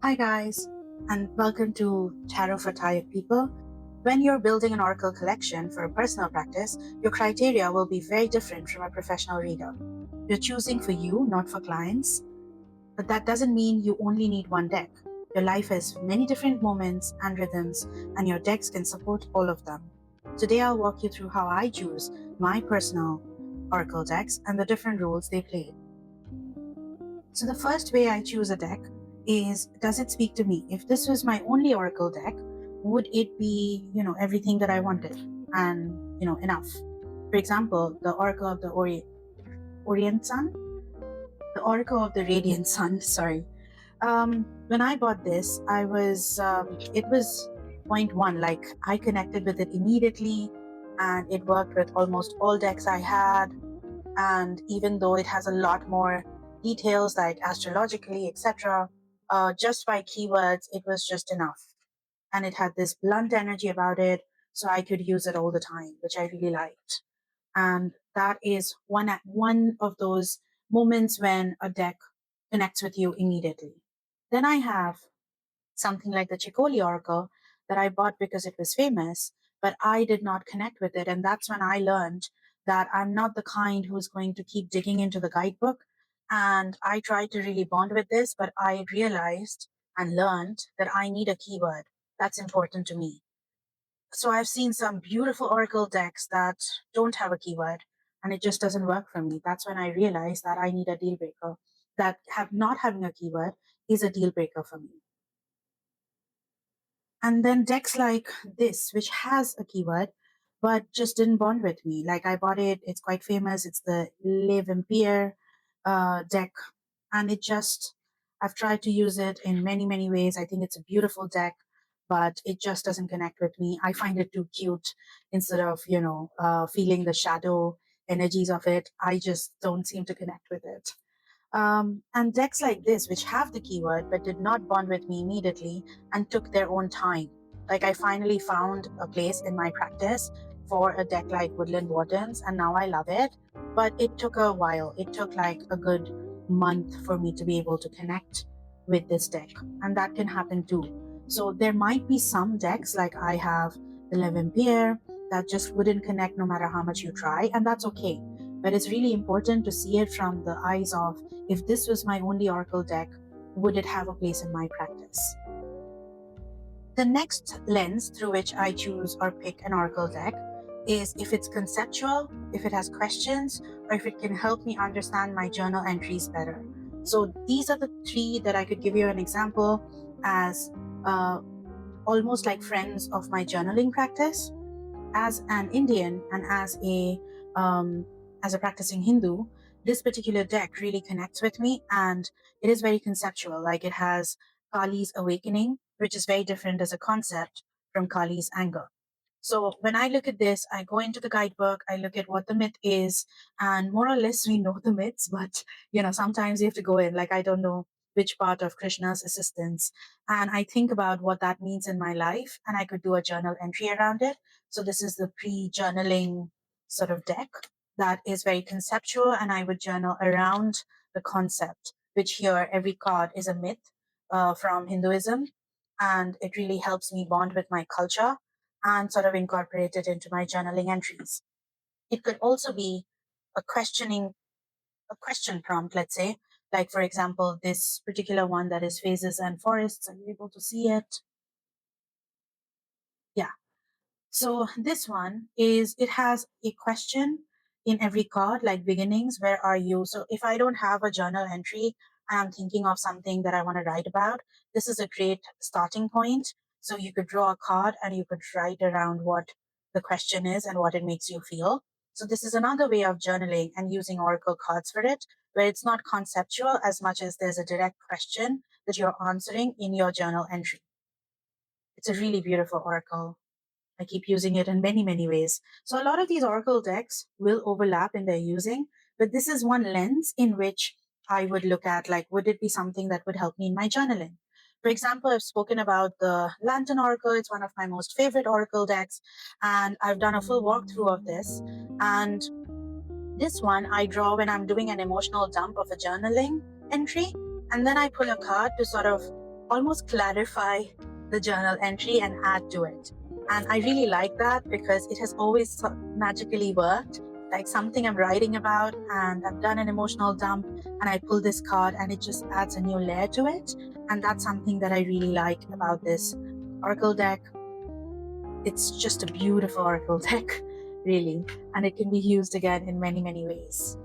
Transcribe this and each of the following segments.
Hi, guys, and welcome to Tarot for Tired People. When you're building an oracle collection for a personal practice, your criteria will be very different from a professional reader. You're choosing for you, not for clients, but that doesn't mean you only need one deck. Your life has many different moments and rhythms, and your decks can support all of them. Today, I'll walk you through how I choose my personal oracle decks and the different roles they play. So the first way I choose a deck is, does it speak to me? If this was my only oracle deck, would it be, everything that I wanted and, enough? For example, the Oracle of the Orient Sun, the Oracle of the Radiant Sun, sorry. When I bought this, it was point one, like I connected with it immediately and it worked with almost all decks I had. And even though it has a lot more details like astrologically, etc., just by keywords, it was just enough. And it had this blunt energy about it, so I could use it all the time, which I really liked. And that is one of those moments when a deck connects with you immediately. Then I have something like the Chicoli Oracle that I bought because it was famous, but I did not connect with it. And that's when I learned that I'm not the kind who's going to keep digging into the guidebook. And I tried to really bond with this, but I realized and learned that I need a keyword that's important to me. So I've seen some beautiful Oracle decks that don't have a keyword and it just doesn't work for me. That's when I realized that I need a deal breaker. That not having a keyword is a deal breaker for me. And then decks like this, which has a keyword, but just didn't bond with me. Like I bought it, it's quite famous. It's the Le Vampire deck. And I've tried to use it in many, many ways. I think it's a beautiful deck, but it just doesn't connect with me. I find it too cute instead of, feeling the shadow energies of it. I just don't seem to connect with it. And decks like this, which have the keyword but did not bond with me immediately and took their own time. Like I finally found a place in my practice for a deck like Woodland Wardens, and now I love it. But it took a while. It took like a good month for me to be able to connect with this deck, and that can happen too. So there might be some decks like I have the Le Vampire that just wouldn't connect no matter how much you try, and that's okay. But it's really important to see it from the eyes of, if this was my only oracle deck, would it have a place in my practice? The next lens through which I choose or pick an oracle deck is if it's conceptual, if it has questions, or if it can help me understand my journal entries better. So these are the three that I could give you an example as almost like friends of my journaling practice. As an Indian and as a practicing Hindu, this particular deck really connects with me, and it is very conceptual. Like it has Kali's awakening, which is very different as a concept from Kali's anger. So when I look at this, I go into the guidebook, I look at what the myth is, and more or less we know the myths, but sometimes you have to go in, like I don't know which part of Krishna's assistance. And I think about what that means in my life, and I could do a journal entry around it. So this is the pre-journaling sort of deck that is very conceptual, and I would journal around the concept, which here every card is a myth from Hinduism, and it really helps me bond with my culture and sort of incorporate it into my journaling entries. It could also be a a question prompt, let's say, like for example, this particular one that is phases and forests. Are you able to see it? Yeah. So this one it has a question in every card, like beginnings, where are you? So if I don't have a journal entry, I'm thinking of something that I want to write about, this is a great starting point. So you could draw a card and you could write around what the question is and what it makes you feel. So this is another way of journaling and using oracle cards for it, where it's not conceptual as much as there's a direct question that you're answering in your journal entry. It's a really beautiful oracle. I keep using it in many, many ways. So a lot of these Oracle decks will overlap in their using, but this is one lens in which I would look at, like, would it be something that would help me in my journaling? For example, I've spoken about the Lantern Oracle. It's one of my most favorite Oracle decks, and I've done a full walkthrough of this. And this one I draw when I'm doing an emotional dump of a journaling entry, and then I pull a card to sort of almost clarify the journal entry and add to it. And I really like that because it has always magically worked. Like something I'm writing about and I've done an emotional dump and I pull this card and it just adds a new layer to it. And that's something that I really like about this Oracle deck. It's just a beautiful Oracle deck, really, and it can be used again in many, many ways.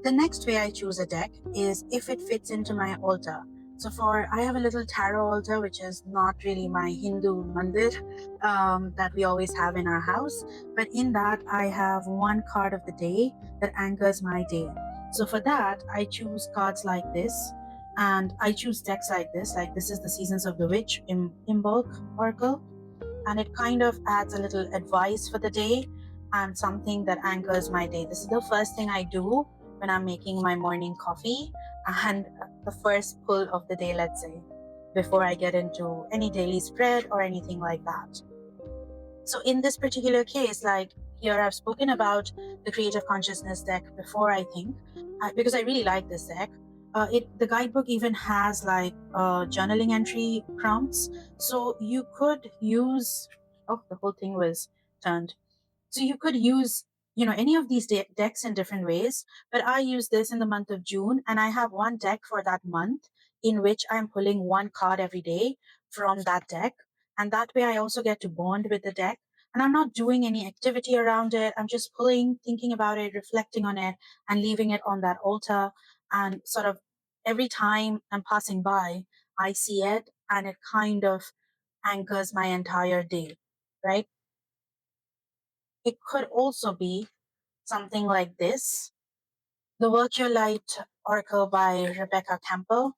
The next way I choose a deck is if it fits into my altar. So I have a little tarot altar, which is not really my Hindu mandir that we always have in our house. But in that, I have one card of the day that anchors my day. So for that, I choose cards like this. And I choose decks like this is the Seasons of the Witch in Imbolc Oracle. And it kind of adds a little advice for the day and something that anchors my day. This is the first thing I do when I'm making my morning coffee and the first pull of the day, let's say, before I get into any daily spread or anything like that. So in this particular case, like here, I've spoken about the Creative Consciousness deck before, I think, because I really like this deck. The guidebook even has like journaling entry prompts. So you could use, oh, the whole thing was turned. So you could use, any of these decks in different ways, but I use this in the month of June and I have one deck for that month in which I'm pulling one card every day from that deck. And that way I also get to bond with the deck and I'm not doing any activity around it. I'm just pulling, thinking about it, reflecting on it and leaving it on that altar. And sort of every time I'm passing by, I see it and it kind of anchors my entire day, right? It could also be something like this, the Work Your Light Oracle by Rebecca Campbell.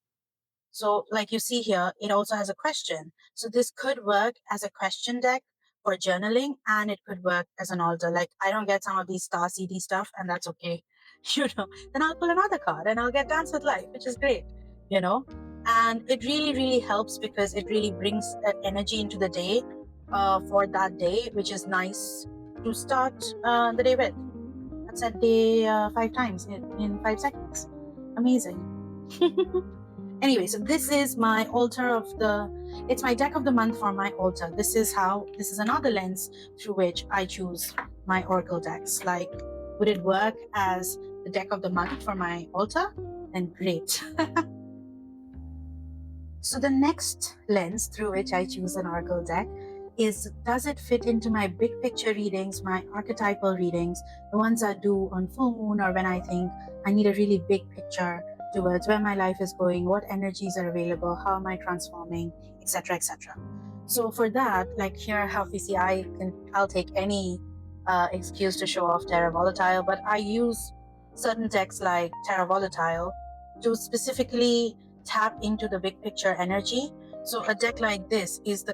So like you see here, it also has a question. So this could work as a question deck for journaling and it could work as an altar. Like I don't get some of these star CD stuff and that's okay. Then I'll pull another card and I'll get Dance with Life, which is great, And it really, really helps because it really brings that energy into the day for that day, which is nice to start the day with. That's a day 5 times in 5 seconds. Amazing. Anyway, so this is my altar it's my deck of the month for my altar. This is another lens through which I choose my Oracle decks. Like, would it work as the deck of the month for my altar? Then great. So the next lens through which I choose an Oracle deck is, does it fit into my big picture readings, my archetypal readings, the ones I do on full moon or when I think I need a really big picture towards where my life is going, what energies are available, how am I transforming, etc., etc. So for that, like here, how you see, I'll take any excuse to show off Terra Volatile, but I use certain decks like Terra Volatile to specifically tap into the big picture energy. So a deck like this is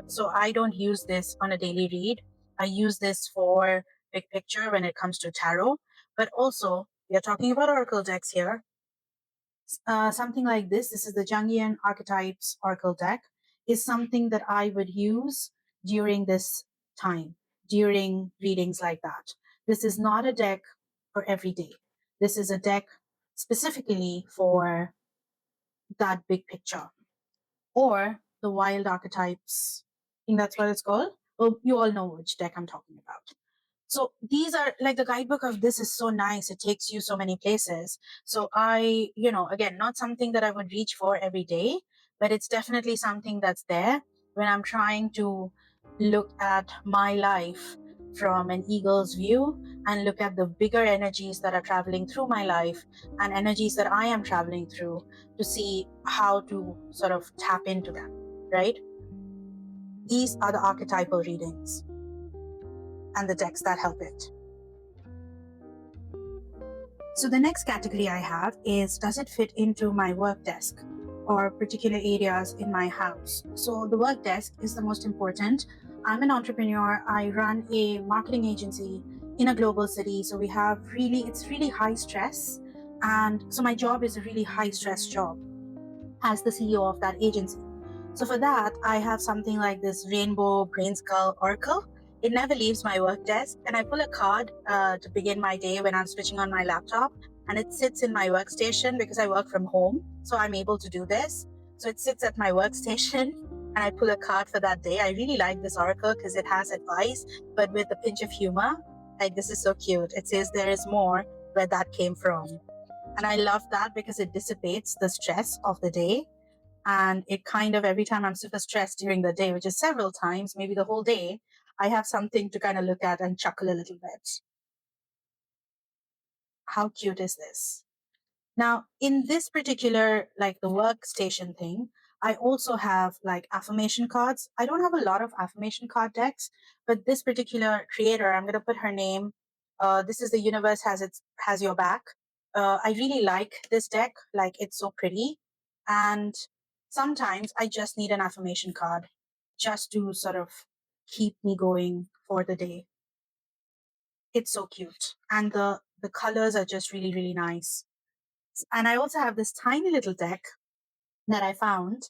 so I don't use this on a daily read. I use this for big picture when it comes to tarot, but also we are talking about Oracle decks here. Something like this is the Jungian Archetypes Oracle deck, is something that I would use during this time, during readings like that. This is not a deck for every day. This is a deck specifically for that big picture, or the Wild Archetypes. I think that's what it's called. Well, you all know which deck I'm talking about. So these are like, the guidebook of this is so nice. It takes you so many places. So I, again, not something that I would reach for every day, but it's definitely something that's there when I'm trying to look at my life from an eagle's view and look at the bigger energies that are traveling through my life and energies that I am traveling through to see how to sort of tap into them, right? These are the archetypal readings and the decks that help it. So the next category I have is, does it fit into my work desk or particular areas in my house? So the work desk is the most important. I'm an entrepreneur. I run a marketing agency in a global city. So it's really high stress. And so my job is a really high stress job as the CEO of that agency. So for that, I have something like this Rainbow Brain Skull Oracle. It never leaves my work desk, and I pull a card to begin my day when I'm switching on my laptop. and it sits in my workstation because I work from home. So I'm able to do this. So it sits at my workstation and I pull a card for that day. I really like this oracle because it has advice, but with a pinch of humor. Like, this is so cute. It says there is more where that came from. And I love that because it dissipates the stress of the day. And it kind of, every time I'm super stressed during the day, which is several times, maybe the whole day, I have something to kind of look at and chuckle a little bit. How cute is this? Now, in this particular, like the workstation thing, I also have like affirmation cards. I don't have a lot of affirmation card decks, but this particular creator, I'm going to put her name. This is The Universe has your back. I really like this deck. Like, it's so pretty. And sometimes I just need an affirmation card just to sort of keep me going for the day. It's so cute. And the colors are just really, really nice. And I also have this tiny little deck that I found,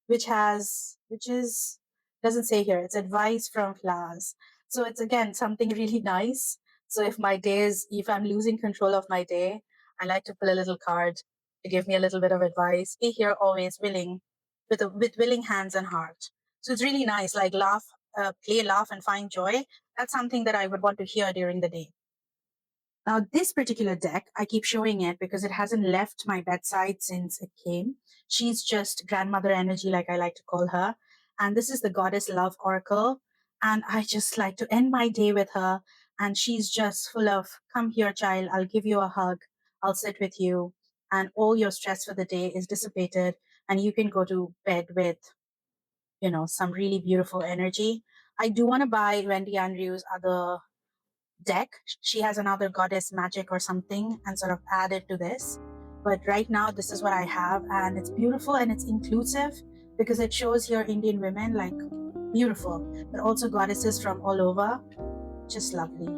which is, doesn't say here, it's advice from flowers. So it's again something really nice. So if I'm losing control of my day, I like to pull a little card to give me a little bit of advice. Be here always willing, with willing hands and heart. So it's really nice, like play, laugh, and find joy. That's something that I would want to hear during the day. Now, this particular deck, I keep showing it because it hasn't left my bedside since it came. She's just grandmother energy, like I like to call her. And this is the Goddess Love Oracle. And I just like to end my day with her. And she's just full of, come here, child, I'll give you a hug. I'll sit with you. And all your stress for the day is dissipated. And you can go to bed with, some really beautiful energy. I do want to buy Wendy Andrews' other deck. She has another goddess magic or something and sort of add it to this. But right now, this is what I have, and it's beautiful and it's inclusive because it shows here Indian women, like, beautiful, but also goddesses from all over. Just lovely.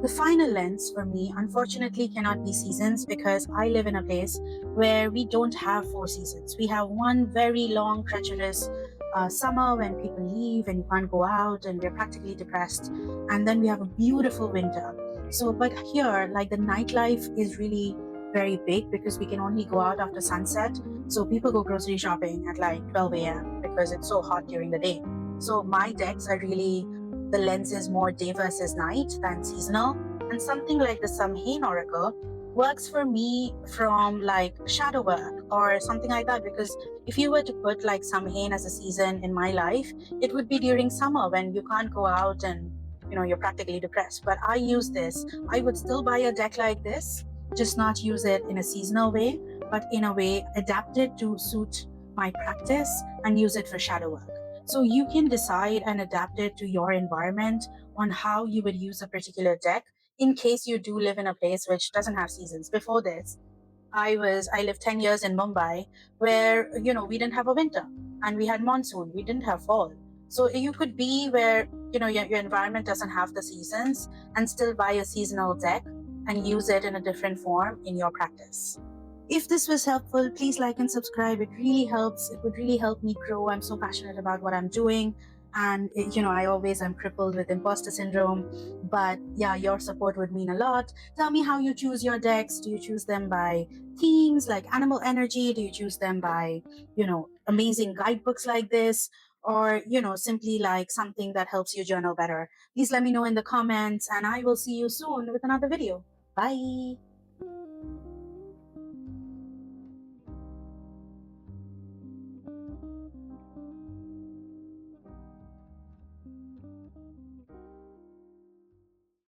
The final lens for me, unfortunately, cannot be seasons because I live in a place where we don't have 4 seasons. We have one very long, treacherous summer when people leave and you can't go out and we're practically depressed. And then we have a beautiful winter. So, but here, like, the nightlife is really very big because we can only go out after sunset. So people go grocery shopping at like 12 a.m. because it's so hot during the day. So my decks are really, the lens is more day versus night than seasonal. And something like the Samhain Oracle works for me from like shadow work or something like that. Because if you were to put like Samhain as a season in my life, it would be during summer when you can't go out and you're practically depressed. But I use this. I would still buy a deck like this, just not use it in a seasonal way, but in a way adapted to suit my practice and use it for shadow work. So you can decide and adapt it to your environment on how you would use a particular deck in case you do live in a place which doesn't have seasons. Before this, I lived 10 years in Mumbai where, we didn't have a winter and we had monsoon. We didn't have fall. So you could be where, your environment doesn't have the seasons and still buy a seasonal deck and use it in a different form in your practice. If this was helpful, please like and subscribe. It really helps. It would really help me grow. I'm so passionate about what I'm doing. And, I always am crippled with imposter syndrome. But yeah, your support would mean a lot. Tell me how you choose your decks. Do you choose them by themes like animal energy? Do you choose them by, amazing guidebooks like this? Or, simply like something that helps you journal better? Please let me know in the comments, and I will see you soon with another video. Bye.